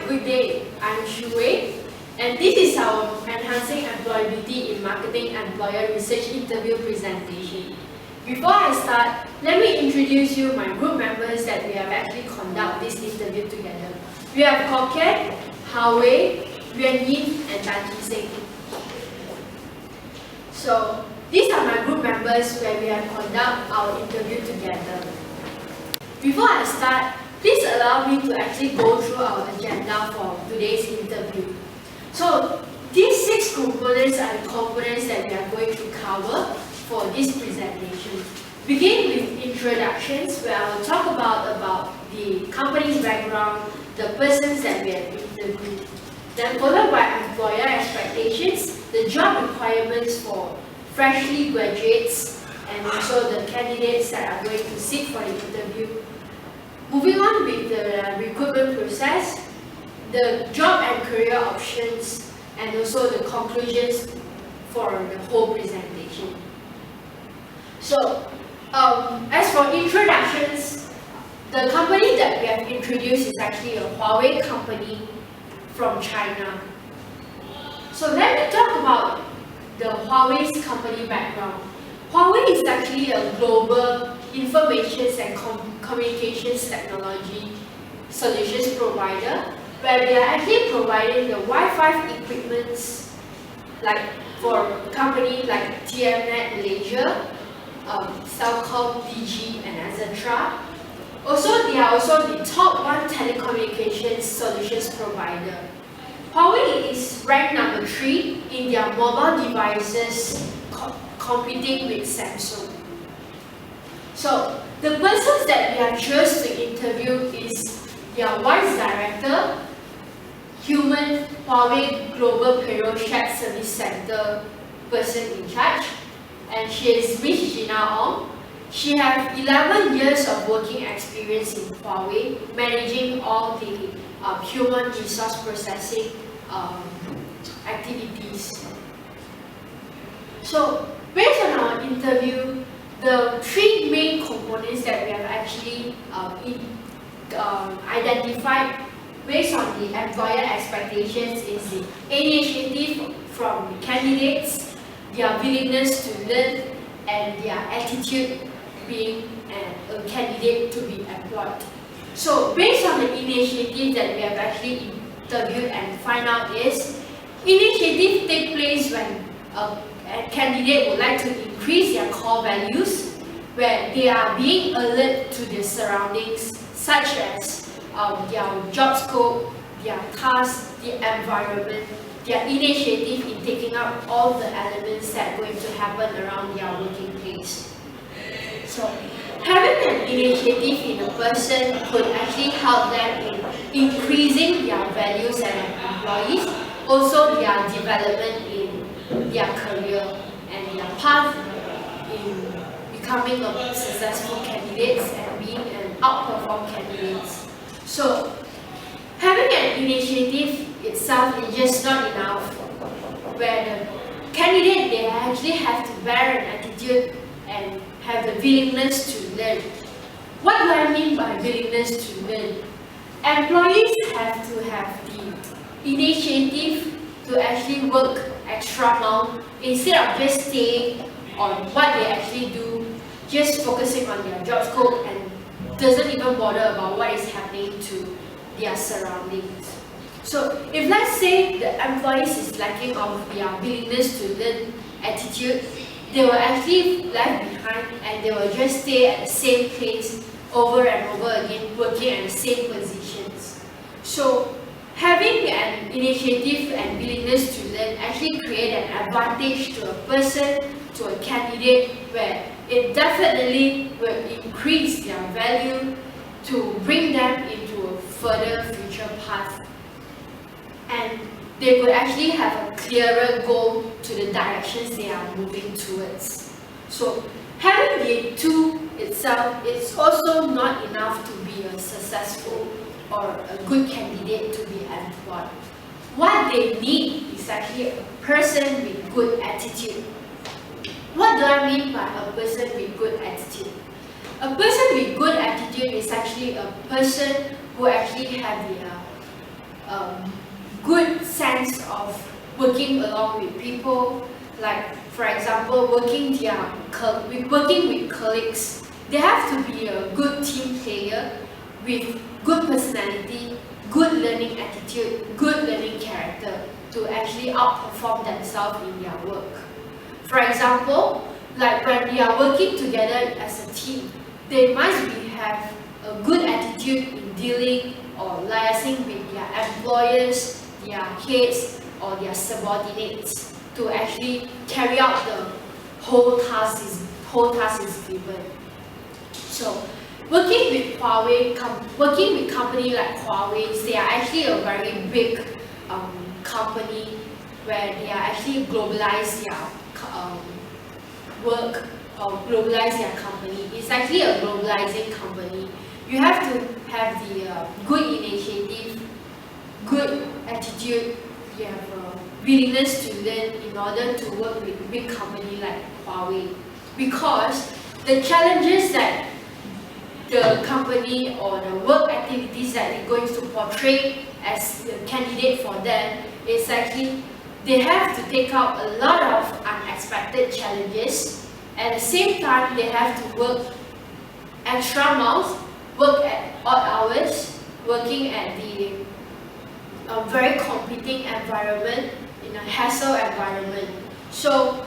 good day. I'm Eng Shu Wei, and this is our Enhancing Employability in Marketing Employer Research interview presentation. Before I start, let me introduce you my group members that we have actually conduct this interview together. We have Kok Ken, How Wei, Yuen Yin, and Cheexheng. So, these are my group members where we have conduct our interview together. Before I start, please allow me to actually go through our agenda for today's interview. So, these 6 components are the components that we are going to cover for this presentation. Begin with introductions, where I will talk about the company's background, the persons that we have interviewed. Then followed by employer expectations, the job requirements for freshly graduates and also the candidates that are going to sit for the interview. Moving on with the recruitment process, the job and career options, and also the conclusions for the whole presentation. So, as for introductions, the company that we have introduced is actually a Huawei company from China. So let me talk about the Huawei's company background. Huawei is actually a global information and communications technology solutions provider, where they are actually providing the Wi-Fi equipments like for companies like TMNet Malaysia, Celcom, DG, and etc. Also, they are also the top 1 telecommunications solutions provider. Huawei is ranked number 3 in their mobile devices, competing with Samsung. So, the persons that we have chosen to interview is their Vice Director, Human Huawei Global Payroll Shared Service Center person in charge, and she is Ms. Gina Ong. She has 11 years of working experience in Huawei, managing all the human resource processing activities. So, based on our interview, the 3 main components that we have actually identified based on the employer expectations is the initiative from the candidates, their willingness to learn, and their attitude being a candidate to be employed. So, based on the initiative that we have actually interviewed and find out is, initiative take place when a candidate would like to increase their core values, where they are being alert to their surroundings, such as their job scope, their tasks, the environment, their initiative in taking up all the elements that are going to happen around their working place. So, having an initiative in a person could actually help them in increasing their values as employees, also their development in their career and their path in becoming a successful candidates and being an outperformed candidates. So, having an initiative itself is just not enough, where the candidate, they actually have to bear an attitude and have the willingness to learn. What do I mean by willingness to learn? Employees have to have the initiative to actually work extra mile instead of just staying on what they actually do, just focusing on their job scope and doesn't even bother about what is happening to their surroundings. So, if let's say the employees is lacking of their willingness to learn attitude, they will actually left behind and they will just stay at the same place over and over again, working at the same positions. So, having an initiative and willingness to learn actually create an advantage to a person, to a candidate, where it definitely will increase their value to bring them into a further future path. And they would actually have a clearer goal to the directions they are moving towards. So, having the 2 itself, it's also not enough to be a successful or a good candidate to be employed. What they need is actually a person with good attitude. What do I mean by a person with good attitude? A person with good attitude is actually a person who actually have the good sense of working along with people, like for example working with colleagues. They have to be a good team player with good personality, good learning attitude, good learning character to actually outperform themselves in their work. For example, like when they are working together as a team, they must have a good attitude in dealing or liaising with their employers, their heads, or their subordinates to actually carry out the whole task is given. So, working with company like Huawei, they are actually a very big company where they are actually globalize their work or globalize their company. It's actually a globalizing company. You have to have the good initiative, good attitude, you have a willingness to learn in order to work with a big company like Huawei. Because the challenges that the company or the work activities that they're going to portray as the candidate for them is actually they have to take out a lot of unexpected challenges. At the same time, they have to work extra miles, work at odd hours, working at the very competing environment, in a hassle environment. So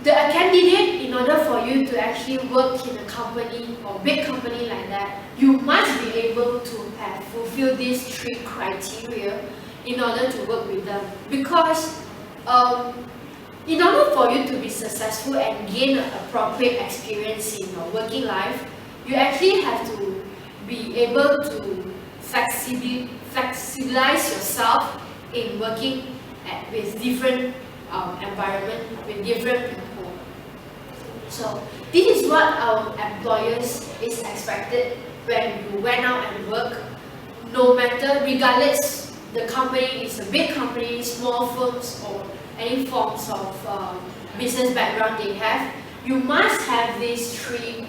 the candidate, in order for you to actually work in a company or big company like that, you must be able to have fulfilled these 3 criteria in order to work with them. Because in order for you to be successful and gain an appropriate experience in your working life, you actually have to be able to flexibilize yourself in working with different environment, with different people. So this is what our employers is expected when you went out and work. No matter, regardless the company is a big company, small firms, or any forms of business background they have, you must have these 3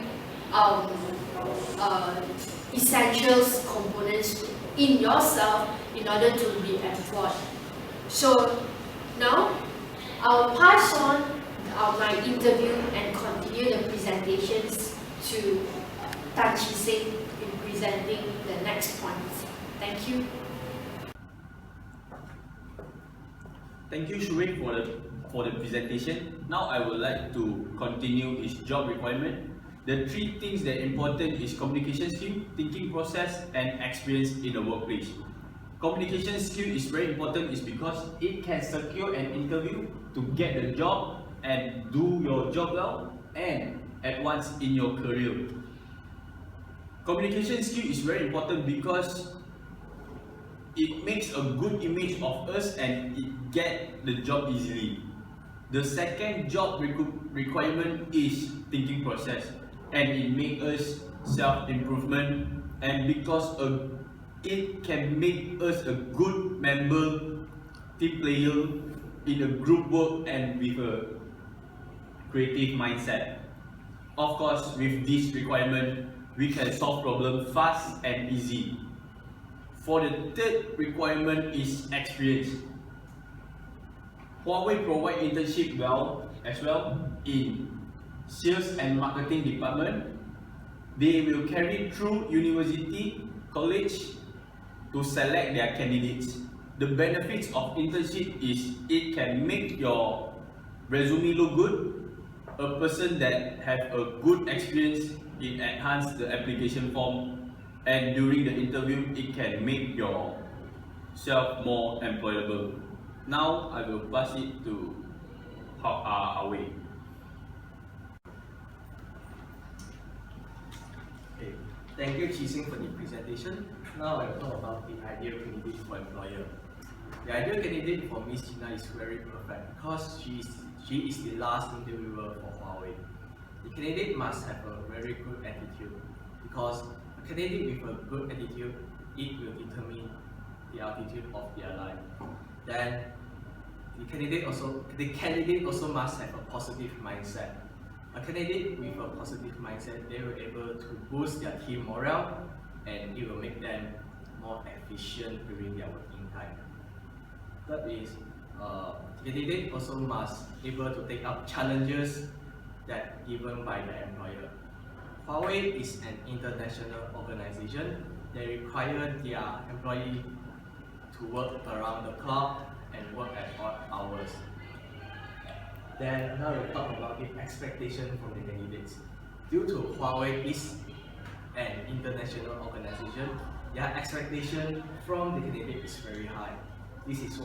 essentials components in yourself in order to be employed. So now I'll pass on my interview and continue the presentations to Tan Cheexheng in presenting the next points. Thank you. Thank you, Shu Wei, for the presentation. Now I would like to continue its job requirement. The 3 things that are important is communication skill, thinking process, and experience in the workplace. Communication skill is very important is because it can secure an interview to get the job and do your job well and advance in your career. Communication skill is very important because it makes a good image of us and it get the job easily. The second job requirement is thinking process, and it makes us self-improvement, and because it can make us a good member, team player in a group work and with a creative mindset. Of course, with this requirement, we can solve problems fast and easy. For the third requirement is experience. Huawei provide internship as well in sales and marketing department. They will carry through university, college to select their candidates. The benefits of internship is it can make your resume look good. A person that have a good experience, it enhance the application form, and during the interview, it can make yourself more employable. Now I will pass it to How Wei. Okay. Thank you, Cheexheng, for the presentation. Now I will talk about the ideal candidate for employer. The ideal candidate for Miss Gina is very perfect because she is the last interviewer for Huawei. The candidate must have a very good attitude because a candidate with a good attitude, it will determine the altitude of their life. Then the candidate also must have a positive mindset. A candidate with a positive mindset, they will be able to boost their team morale and it will make them more efficient during their working time. Third is, candidate also must able to take up challenges that given by the employer. Huawei is an international organization that require their employee to work around the clock and work at odd hours. Then now we'll talk about the expectation from the candidates. Due to Huawei is an international organization, their expectation from the candidate is very high. This is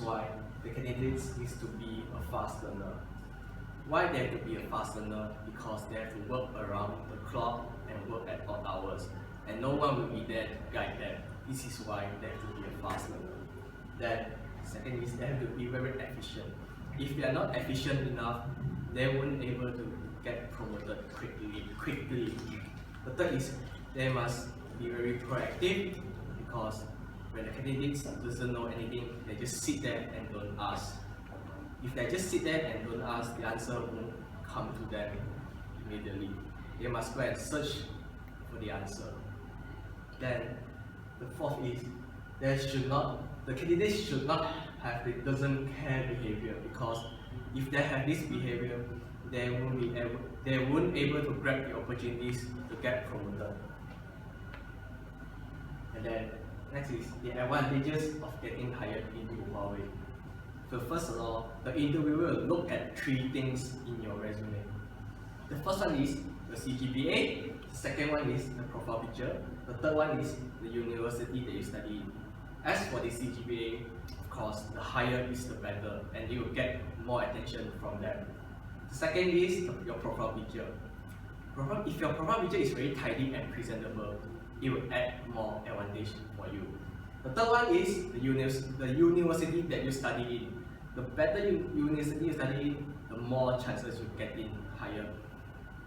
why the candidates needs to be a fast learner. Why they have to be a fast learner? Because they have to work around the clock and work at odd hours, and no one will be there to guide them. This is why they have to be a fast learner. Then second is they have to be very efficient. If they are not efficient enough, they won't able to get promoted quickly. The third is they must be very proactive, because when the candidates doesn't know anything, they just sit there and don't ask. If they just sit there and don't ask, the answer won't come to them immediately. They must go and search for the answer. Then the fourth is the candidates should not have the doesn't care behavior, because if they have this behavior, they won't able to grab the opportunities to get promoted. And then next is the advantages of getting hired into Huawei. So first of all, the interviewer will look at 3 things in your resume. The first one is the CGPA, the second one is the profile picture, the third one is the university that you study in. As for the CGPA, of course, the higher is the better, and you will get more attention from them. The second is your profile picture. If your profile picture is very tidy and presentable, it will add more advantage for you. The third one is the university that you study in. The better university you study in, the more chances you get in higher.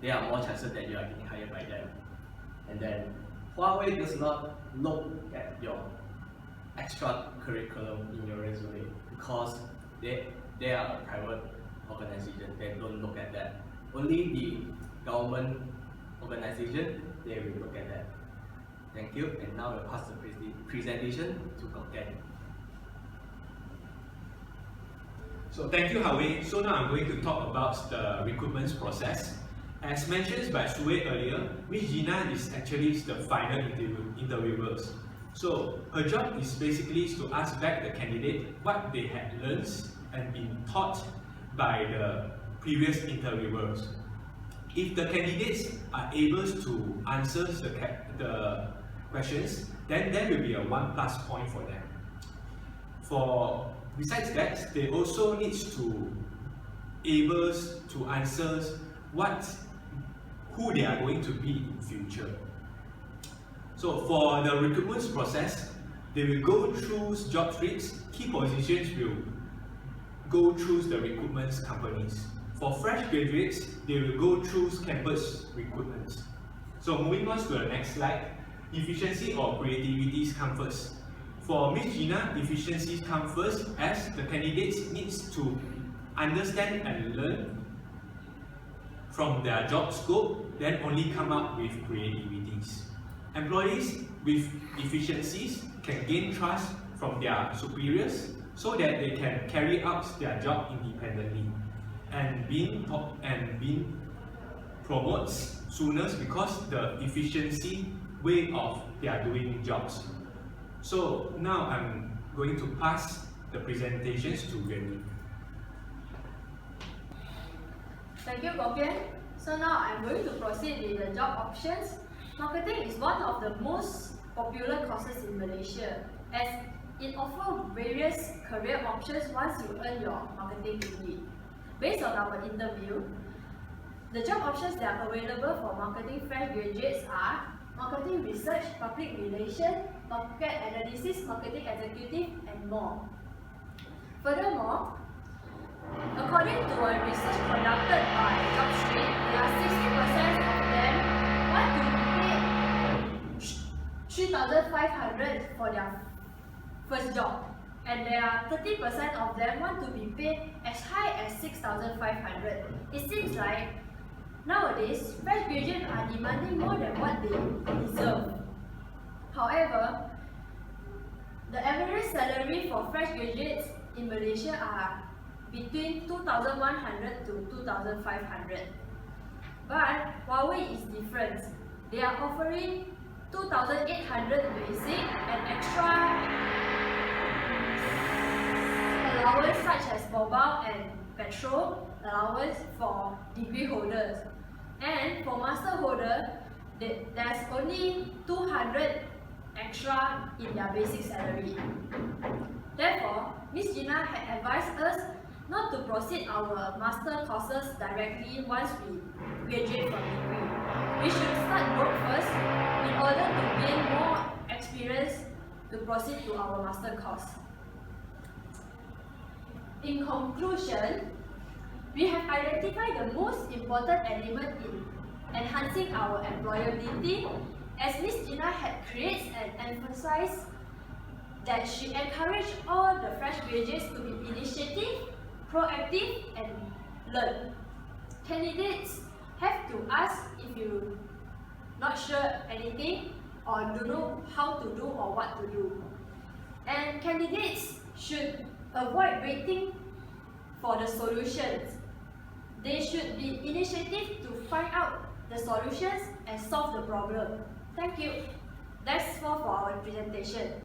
There are more chances that you are getting hired by them. And then Huawei does not look at your extra curriculum in your resume, because they are a private organization. They don't look at that. Only the government organization, they will look at that. Thank you, and now we'll pass the presentation to Kok Ken. So thank you, How Wei. So now I'm going to talk about the recruitment process. As mentioned by Shu Wei earlier, Ms. Gina is actually the final interviewers. So her job is basically to ask back the candidate what they had learned and been taught by the previous interviewers. If the candidates are able to answer the questions, then there will be a 1+ point for them. Besides that, they also need to able to answer who they are going to be in future. So for the recruitment process, they will go through job streets. Key positions will go through the recruitment companies. For fresh graduates, they will go through campus recruitment. So moving on to the next slide, efficiency or creativity come first. For Ms. Gina, efficiency come first, as the candidates needs to understand and learn from their job scope, then only come up with creativities. Employees with efficiencies can gain trust from their superiors so that they can carry out their job independently and being promoted sooner because the efficiency way of their doing jobs. So now I'm going to pass the presentations to Yuen. Thank you, Kok Ken. So now I'm going to proceed with the job options. Marketing is one of the most popular courses in Malaysia, as it offers various career options once you earn your marketing degree. Based on our interview, the job options that are available for marketing fresh graduates are marketing research, public relations, market analysis, marketing executive, and more. Furthermore, according to a research conducted by JobStreet, there are 60% of them want to pay 3,500 for their first job, and there are 30% of them want to be paid as high as 6,500. It seems like nowadays, fresh graduates are demanding more than what they deserve. However, The average salary for fresh graduates in Malaysia are between 2,100 to 2,500. But Huawei is different. They are offering 2,800 basic and extra allowance such as mobile and petrol allowance for degree holders. And for master holder, there's only 200 extra in their basic salary. Therefore, Ms. Gina had advised us not to proceed our master courses directly once we graduate from degree. We should start work first in order to gain more experience to proceed to our master course. In conclusion, we have identified the most important element in enhancing our employability, as Ms. Gina had created and emphasized that she encouraged all the fresh graduates to be initiative, proactive, and learn. Candidates have to ask if you're not sure anything or don't know how to do or what to do. And candidates should avoid waiting for the solutions. They should be initiative to find out the solutions and solve the problem. Thank you. That's all for our presentation.